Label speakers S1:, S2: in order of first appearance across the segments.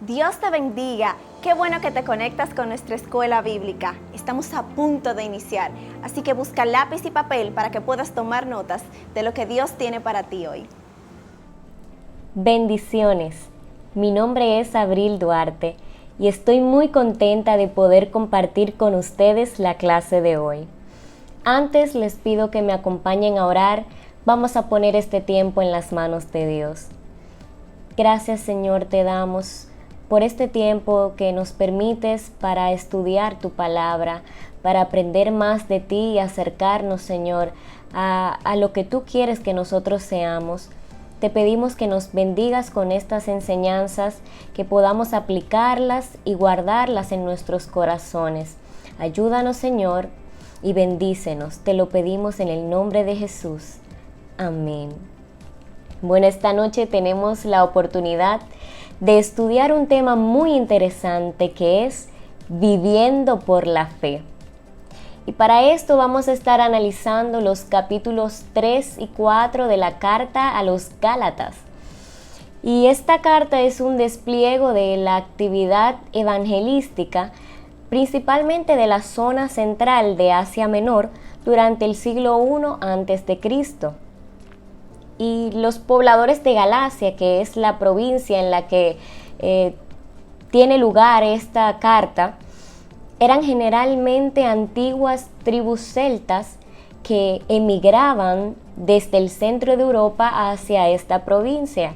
S1: Dios te bendiga. Qué bueno que te conectas con nuestra escuela bíblica. Estamos a punto de iniciar, así que busca lápiz y papel para que puedas tomar notas de lo que Dios tiene para ti hoy.
S2: Bendiciones. Mi nombre es Abril Duarte y estoy muy contenta de poder compartir con ustedes la clase de hoy. Antes les pido que me acompañen a orar. Vamos a poner este tiempo en las manos de Dios. Gracias, Señor, te damos por este tiempo que nos permites para estudiar tu palabra, para aprender más de ti y acercarnos, Señor, a lo que tú quieres que nosotros seamos. Te pedimos que nos bendigas con estas enseñanzas, que podamos aplicarlas y guardarlas en nuestros corazones. Ayúdanos, Señor, y bendícenos. Te lo pedimos en el nombre de Jesús. Amén. Bueno, esta noche tenemos la oportunidad de estudiar un tema muy interesante que es viviendo por la fe. Y para esto vamos a estar analizando los capítulos 3 y 4 de la carta a los Gálatas. Y esta carta es un despliego de la actividad evangelística, principalmente de la zona central de Asia Menor durante el siglo I a.C. Y los pobladores de Galacia, que es la provincia en la que tiene lugar esta carta, eran generalmente antiguas tribus celtas que emigraban desde el centro de Europa hacia esta provincia.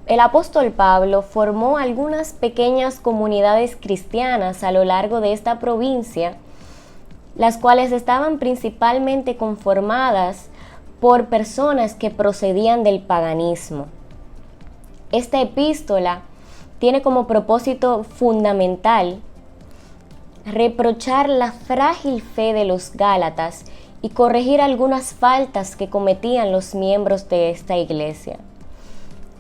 S2: El apóstol Pablo formó algunas pequeñas comunidades cristianas a lo largo de esta provincia, las cuales estaban principalmente conformadas por personas que procedían del paganismo. Esta epístola tiene como propósito fundamental reprochar la frágil fe de los Gálatas y corregir algunas faltas que cometían los miembros de esta iglesia.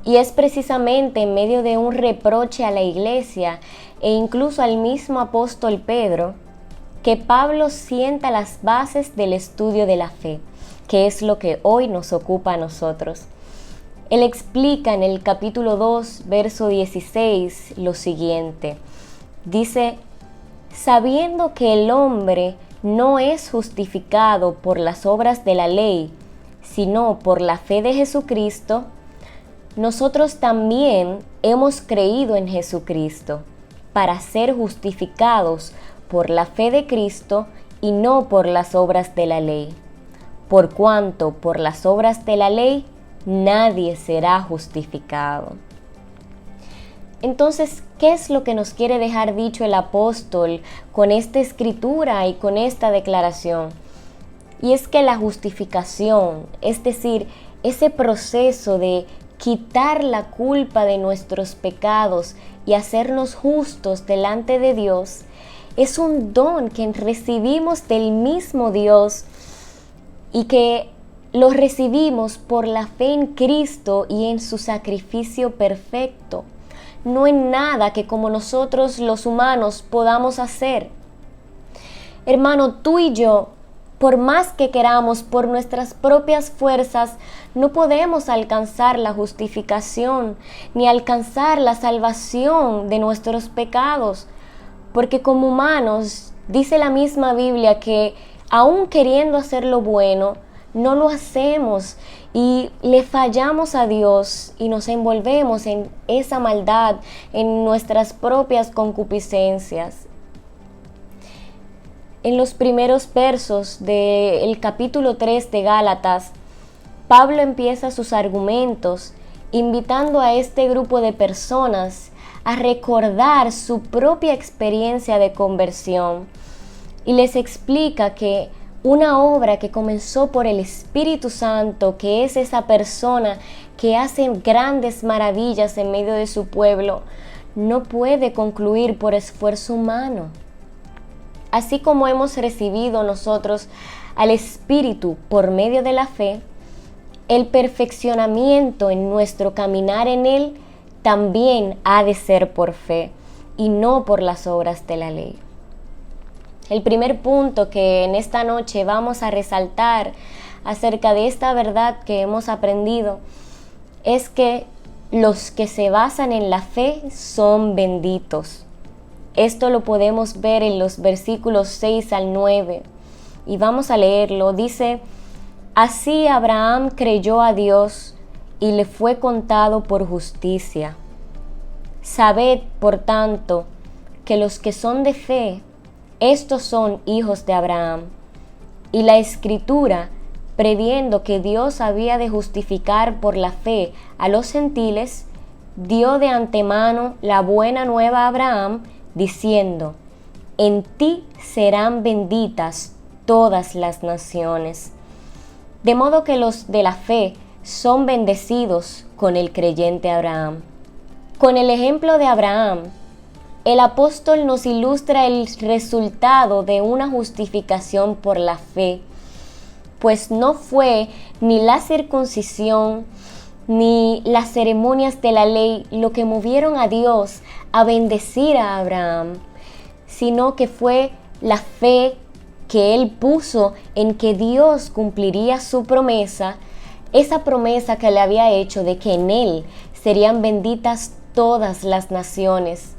S2: Y es precisamente en medio de un reproche a la iglesia e incluso al mismo apóstol Pedro que Pablo sienta las bases del estudio de la fe, que es lo que hoy nos ocupa a nosotros. Él explica en el capítulo 2, verso 16, lo siguiente. Dice: sabiendo que el hombre no es justificado por las obras de la ley, sino por la fe de Jesucristo, nosotros también hemos creído en Jesucristo, para ser justificados por la fe de Cristo y no por las obras de la ley. Por cuanto por las obras de la ley nadie será justificado. Entonces, ¿qué es lo que nos quiere dejar dicho el apóstol con esta escritura y con esta declaración? Y es que la justificación, es decir, ese proceso de quitar la culpa de nuestros pecados y hacernos justos delante de Dios, es un don que recibimos del mismo Dios y que lo recibimos por la fe en Cristo y en su sacrificio perfecto. No en nada que como nosotros los humanos podamos hacer. Hermano, tú y yo, por más que queramos, por nuestras propias fuerzas, no podemos alcanzar la justificación ni alcanzar la salvación de nuestros pecados, porque como humanos, dice la misma Biblia que aún queriendo hacer lo bueno, no lo hacemos y le fallamos a Dios y nos envolvemos en esa maldad, en nuestras propias concupiscencias. En los primeros versos del capítulo 3 de Gálatas, Pablo empieza sus argumentos invitando a este grupo de personas a recordar su propia experiencia de conversión y les explica que una obra que comenzó por el Espíritu Santo, que es esa persona que hace grandes maravillas en medio de su pueblo, no puede concluir por esfuerzo humano. Así como hemos recibido nosotros al Espíritu por medio de la fe, el perfeccionamiento en nuestro caminar en Él también ha de ser por fe y no por las obras de la ley. El primer punto que en esta noche vamos a resaltar acerca de esta verdad que hemos aprendido es que los que se basan en la fe son benditos. Esto lo podemos ver en los versículos 6 al 9. Y vamos a leerlo. Dice: así Abraham creyó a Dios y le fue contado por justicia. Sabed, por tanto, que los que son de fe, estos son hijos de Abraham. Y la Escritura, previendo que Dios había de justificar por la fe a los gentiles, dio de antemano la buena nueva a Abraham, diciendo: en ti serán benditas todas las naciones. De modo que los de la fe son bendecidos con el creyente Abraham. Con el ejemplo de Abraham, el apóstol nos ilustra el resultado de una justificación por la fe, pues no fue ni la circuncisión ni las ceremonias de la ley lo que movieron a Dios a bendecir a Abraham, sino que fue la fe que él puso en que Dios cumpliría su promesa, esa promesa que le había hecho de que en él serían benditas todas las naciones.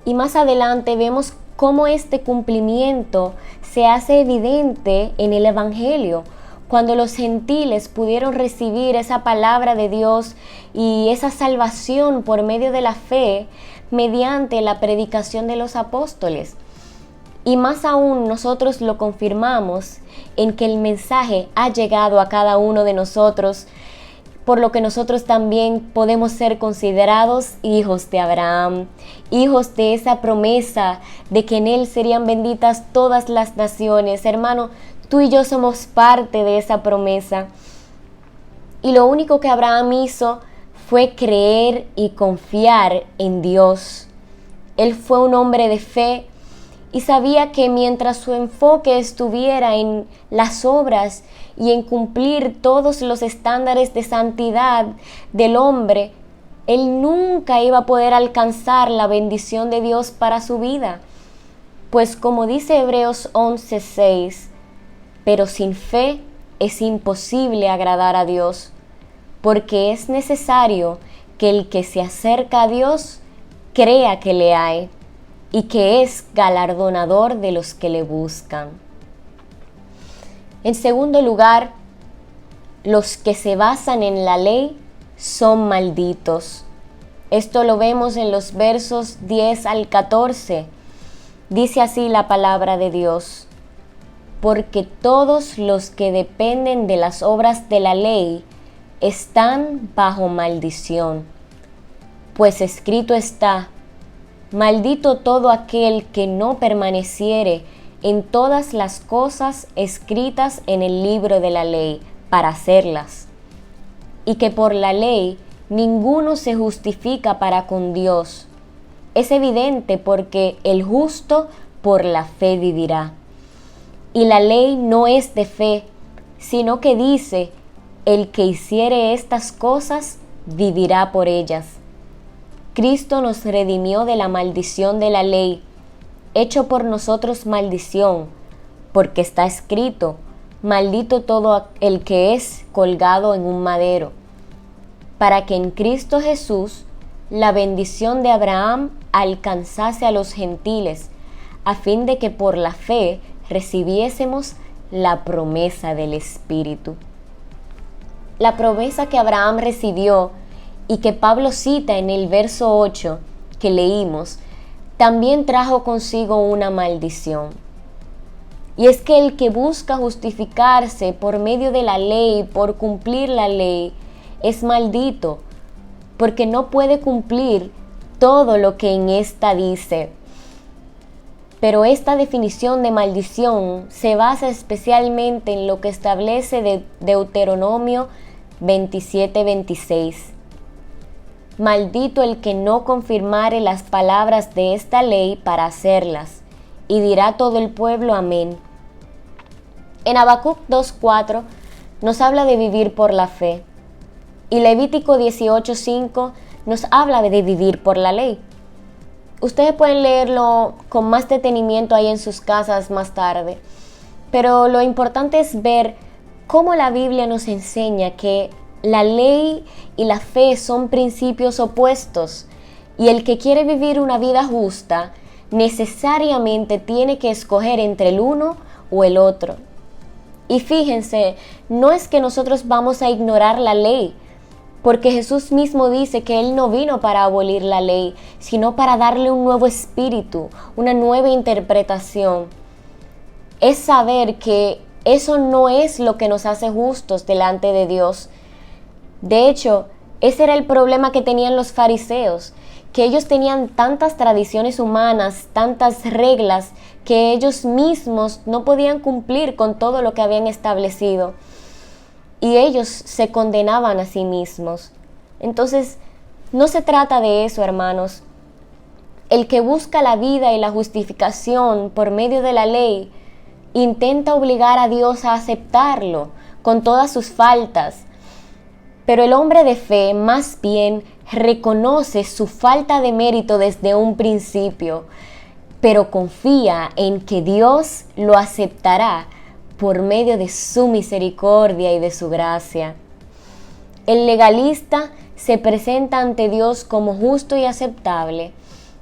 S2: Y más adelante vemos cómo este cumplimiento se hace evidente en el Evangelio, cuando los gentiles pudieron recibir esa palabra de Dios y esa salvación por medio de la fe mediante la predicación de los apóstoles. Y más aún nosotros lo confirmamos en que el mensaje ha llegado a cada uno de nosotros, por lo que nosotros también podemos ser considerados hijos de Abraham, hijos de esa promesa de que en él serían benditas todas las naciones. Hermano, tú y yo somos parte de esa promesa. Y lo único que Abraham hizo fue creer y confiar en Dios. Él fue un hombre de fe y sabía que mientras su enfoque estuviera en las obras y en cumplir todos los estándares de santidad del hombre, él nunca iba a poder alcanzar la bendición de Dios para su vida. Pues como dice Hebreos 11:6, pero sin fe es imposible agradar a Dios, porque es necesario que el que se acerca a Dios crea que le hay y que es galardonador de los que le buscan. En segundo lugar, los que se basan en la ley son malditos. Esto lo vemos en los versos 10 al 14. Dice así la palabra de Dios: porque todos los que dependen de las obras de la ley están bajo maldición. Pues escrito está: maldito todo aquel que no permaneciere en todas las cosas escritas en el libro de la ley para hacerlas. Y que por la ley ninguno se justifica para con Dios. Es evidente porque el justo por la fe vivirá. Y la ley no es de fe, sino que dice: el que hiciere estas cosas vivirá por ellas. Cristo nos redimió de la maldición de la ley, hecho por nosotros maldición, porque está escrito: maldito todo el que es colgado en un madero, para que en Cristo Jesús la bendición de Abraham alcanzase a los gentiles, a fin de que por la fe recibiésemos la promesa del Espíritu. La promesa que Abraham recibió y que Pablo cita en el verso 8 que leímos, también trajo consigo una maldición. Y es que el que busca justificarse por medio de la ley, por cumplir la ley, es maldito, porque no puede cumplir todo lo que en esta dice. Pero esta definición de maldición se basa especialmente en lo que establece Deuteronomio 27:26. Maldito el que no confirmare las palabras de esta ley para hacerlas, y dirá todo el pueblo amén. En Habacuc 2:4 nos habla de vivir por la fe, y Levítico 18:5 nos habla de vivir por la ley. Ustedes pueden leerlo con más detenimiento ahí en sus casas más tarde, pero lo importante es ver cómo la Biblia nos enseña que la ley y la fe son principios opuestos, y el que quiere vivir una vida justa necesariamente tiene que escoger entre el uno o el otro. Y fíjense, no es que nosotros vamos a ignorar la ley, porque Jesús mismo dice que Él no vino para abolir la ley, sino para darle un nuevo espíritu, una nueva interpretación. Es saber que eso no es lo que nos hace justos delante de Dios. De hecho, ese era el problema que tenían los fariseos, que ellos tenían tantas tradiciones humanas, tantas reglas, que ellos mismos no podían cumplir con todo lo que habían establecido. Y ellos se condenaban a sí mismos. Entonces, no se trata de eso, hermanos. El que busca la vida y la justificación por medio de la ley, intenta obligar a Dios a aceptarlo con todas sus faltas. Pero el hombre de fe más bien reconoce su falta de mérito desde un principio, pero confía en que Dios lo aceptará por medio de su misericordia y de su gracia. El legalista se presenta ante Dios como justo y aceptable,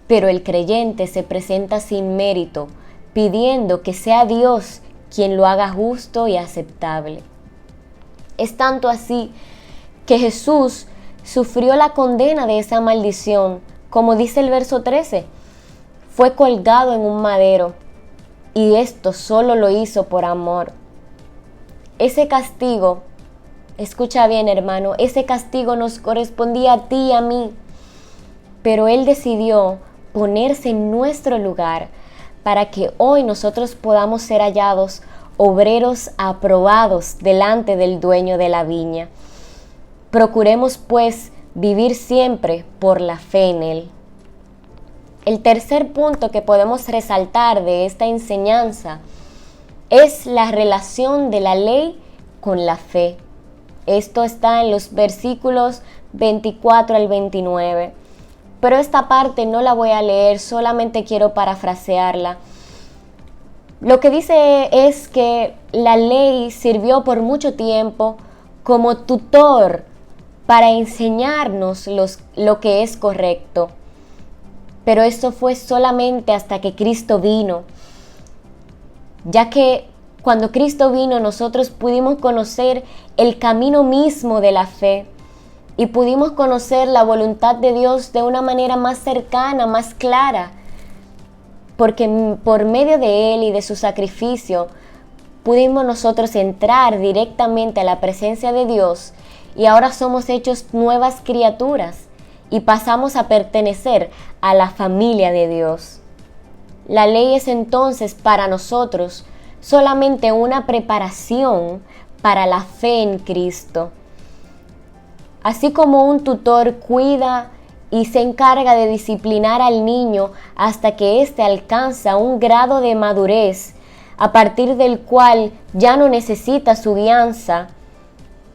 S2: pero el creyente se presenta sin mérito, pidiendo que sea Dios quien lo haga justo y aceptable. Es tanto así que Jesús sufrió la condena de esa maldición, como dice el verso 13. Fue colgado en un madero, y esto solo lo hizo por amor. Ese castigo, escucha bien, hermano, ese castigo nos correspondía a ti y a mí, pero Él decidió ponerse en nuestro lugar para que hoy nosotros podamos ser hallados obreros aprobados delante del dueño de la viña. Procuremos pues vivir siempre por la fe en Él. El tercer punto que podemos resaltar de esta enseñanza es la relación de la ley con la fe. Esto está en los versículos 24 al 29. Pero esta parte no la voy a leer, solamente quiero parafrasearla. Lo que dice es que la ley sirvió por mucho tiempo como tutor para enseñarnos lo que es correcto. Pero eso fue solamente hasta que Cristo vino, ya que cuando Cristo vino nosotros pudimos conocer el camino mismo de la fe y pudimos conocer la voluntad de Dios de una manera más cercana, más clara, porque por medio de Él y de su sacrificio pudimos nosotros entrar directamente a la presencia de Dios y ahora somos hechos nuevas criaturas y pasamos a pertenecer a la familia de Dios. La ley es entonces para nosotros solamente una preparación para la fe en Cristo. Así como un tutor cuida y se encarga de disciplinar al niño hasta que éste alcanza un grado de madurez, a partir del cual ya no necesita su guianza,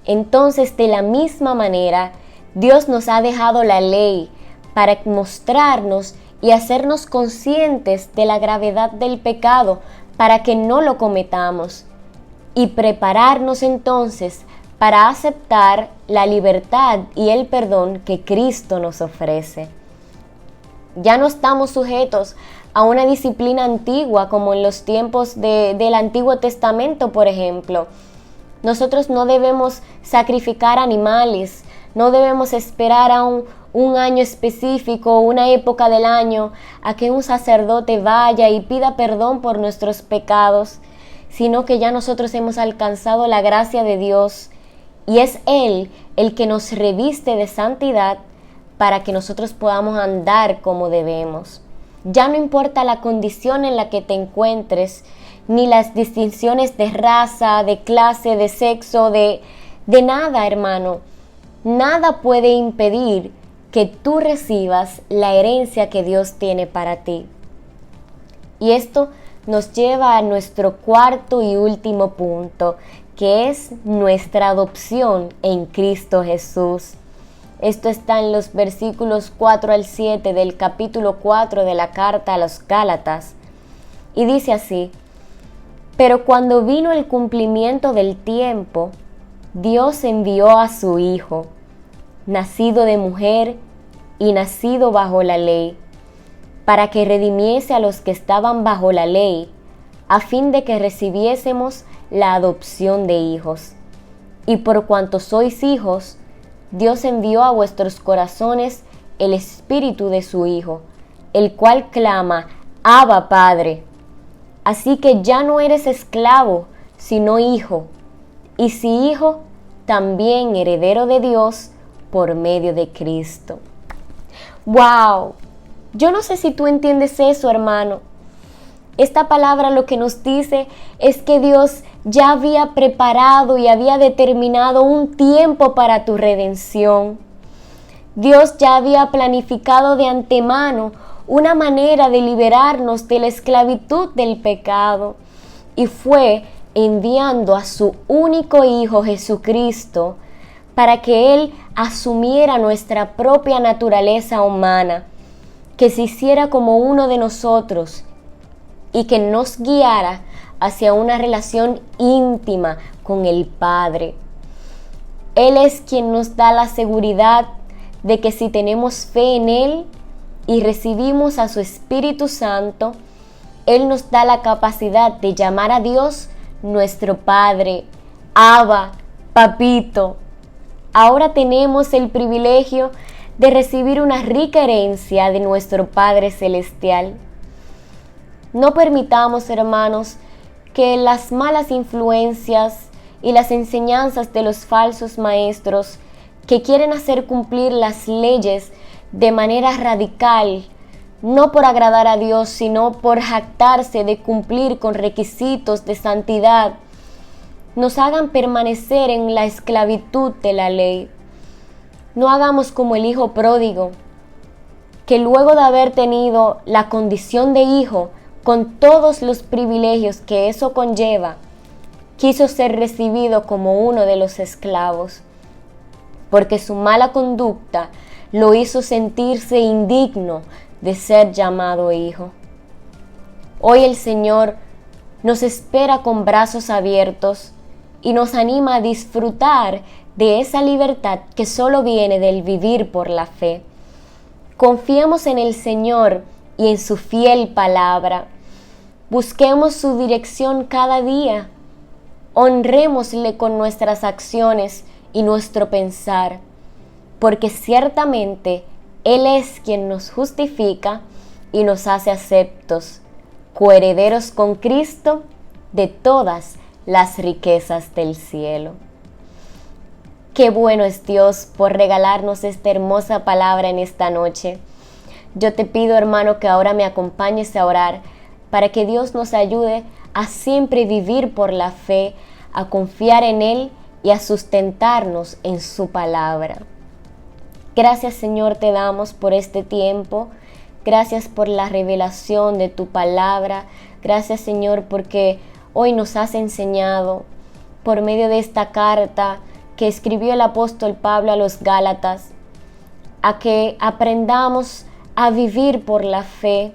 S2: entonces de la misma manera Dios nos ha dejado la ley para mostrarnos y hacernos conscientes de la gravedad del pecado para que no lo cometamos y prepararnos entonces para aceptar la libertad y el perdón que Cristo nos ofrece. Ya no estamos sujetos a una disciplina antigua como en los tiempos del Antiguo Testamento, por ejemplo. Nosotros no debemos sacrificar animales, no debemos esperar a un año específico, una época del año, a que un sacerdote vaya y pida perdón por nuestros pecados, sino que ya nosotros hemos alcanzado la gracia de Dios y es Él el que nos reviste de santidad para que nosotros podamos andar como debemos. Ya no importa la condición en la que te encuentres, ni las distinciones de raza, de clase, de sexo, de nada, hermano. Nada puede impedir que tú recibas la herencia que Dios tiene para ti. Y esto nos lleva a nuestro cuarto y último punto, que es nuestra adopción en Cristo Jesús. Esto está en los versículos 4 al 7 del capítulo 4 de la carta a los Gálatas. Y dice así: pero cuando vino el cumplimiento del tiempo, Dios envió a su Hijo, nacido de mujer y nacido bajo la ley, para que redimiese a los que estaban bajo la ley, a fin de que recibiésemos la adopción de hijos. Y por cuanto sois hijos, Dios envió a vuestros corazones el Espíritu de su Hijo, el cual clama, Abba, Padre. Así que ya no eres esclavo, sino hijo, y si hijo, también heredero de Dios por medio de Cristo. ¡Wow! Yo no sé si tú entiendes eso, hermano. Esta palabra lo que nos dice es que Dios ya había preparado y había determinado un tiempo para tu redención. Dios ya había planificado de antemano una manera de liberarnos de la esclavitud del pecado, y fue enviando a su único Hijo Jesucristo para que Él asumiera nuestra propia naturaleza humana, que se hiciera como uno de nosotros y que nos guiara hacia una relación íntima con el Padre. Él es quien nos da la seguridad de que si tenemos fe en Él y recibimos a su Espíritu Santo, Él nos da la capacidad de llamar a Dios nuestro Padre, Abba, Papito. Ahora tenemos el privilegio de recibir una rica herencia de nuestro Padre Celestial. No permitamos, hermanos, que las malas influencias y las enseñanzas de los falsos maestros que quieren hacer cumplir las leyes de manera radical, no por agradar a Dios, sino por jactarse de cumplir con requisitos de santidad, nos hagan permanecer en la esclavitud de la ley. No hagamos como el hijo pródigo, que luego de haber tenido la condición de hijo, con todos los privilegios que eso conlleva, quiso ser recibido como uno de los esclavos, porque su mala conducta lo hizo sentirse indigno de ser llamado hijo. Hoy el Señor nos espera con brazos abiertos y nos anima a disfrutar de esa libertad que solo viene del vivir por la fe. Confiemos en el Señor y en su fiel palabra. Busquemos su dirección cada día. Honrémosle con nuestras acciones y nuestro pensar, porque ciertamente Él es quien nos justifica y nos hace aceptos, coherederos con Cristo de todas las riquezas del cielo. Qué bueno es Dios por regalarnos esta hermosa palabra en esta noche. Yo te pido, hermano, que ahora me acompañes a orar para que Dios nos ayude a siempre vivir por la fe, a confiar en Él y a sustentarnos en su palabra. Gracias, Señor, te damos por este tiempo. Gracias por la revelación de tu palabra. Gracias, Señor, porque hoy nos has enseñado por medio de esta carta que escribió el apóstol Pablo a los Gálatas, a que aprendamos a vivir por la fe,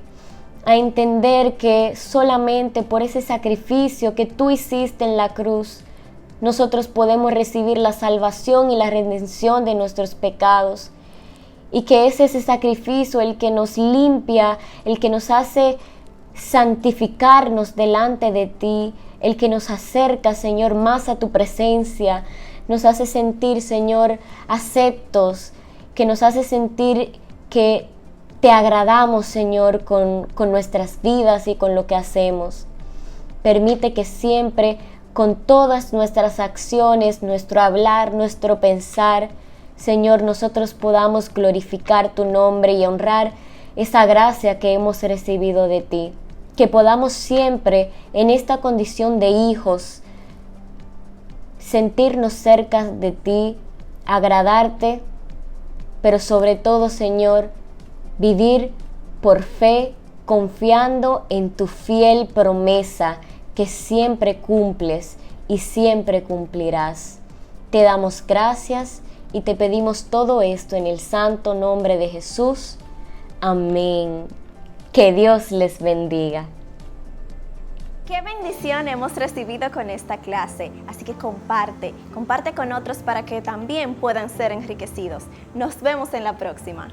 S2: a entender que solamente por ese sacrificio que tú hiciste en la cruz, nosotros podemos recibir la salvación y la redención de nuestros pecados, y que es ese sacrificio el que nos limpia, el que nos hace santificarnos delante de ti, el que nos acerca, Señor, más a tu presencia, nos hace sentir, Señor, aceptos, que nos hace sentir que te agradamos, Señor, con nuestras vidas y con lo que hacemos. Permite que siempre, con todas nuestras acciones, nuestro hablar, nuestro pensar, Señor, nosotros podamos glorificar tu nombre y honrar esa gracia que hemos recibido de ti. Que podamos siempre, en esta condición de hijos, sentirnos cerca de ti, agradarte, pero sobre todo, Señor, vivir por fe, confiando en tu fiel promesa que siempre cumples y siempre cumplirás. Te damos gracias y te pedimos todo esto en el santo nombre de Jesús. Amén. Que Dios les bendiga.
S1: Qué bendición hemos recibido con esta clase, así que comparte con otros para que también puedan ser enriquecidos. Nos vemos en la próxima.